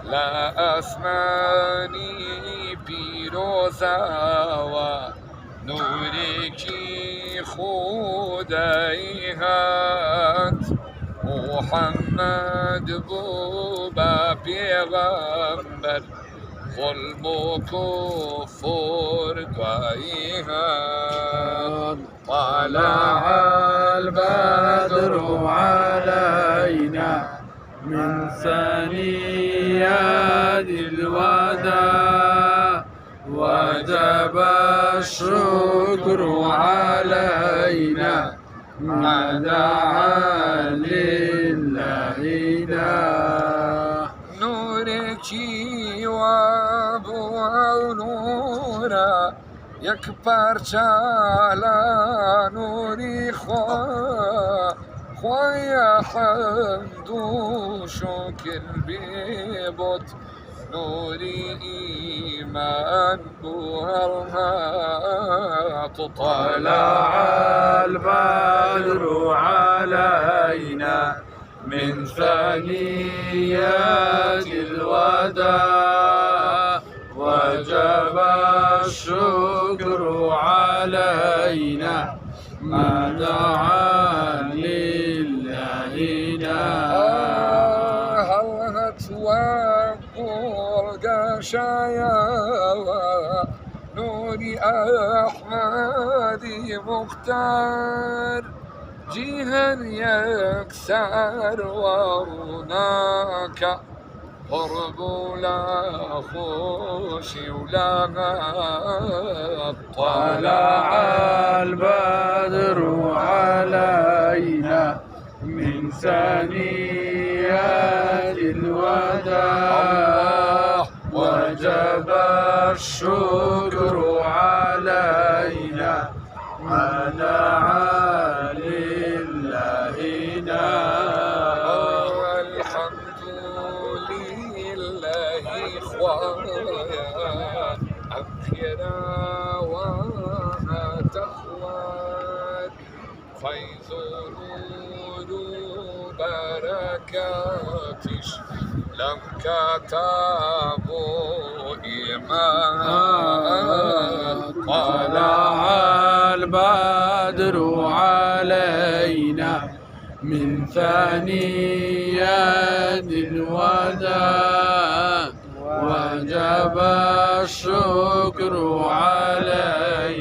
لا أسماني پیروزا نوری کی خدایت محمد بو با پیغمبر ظلم و کفر گویهد طلع البدر علينا من ثنيات الوداع وجب الشكر علينا ما دعا لله نورکی و ابو نورا یک پرچه لا نوری خواه حمد و شکر بیبود نوری ایمان بوهرها طلع البدر علينا من ثنيات الوداع وجب الشكر علينا ما دعا لله هلهت وقرق شايا نوري أحمدي مختار جيها يكسر ورناك قرب لا خوش ولا طلع البدر علينا من ثنيات الوداع وجب الشكر علينا ما دعا لله الحمد لله إخوايا أخيرا وتخوات فيض نور بركاتش لم كتبوا إيمان طلع البدر علينا من ثنيات الوداع وجب الشكر علينا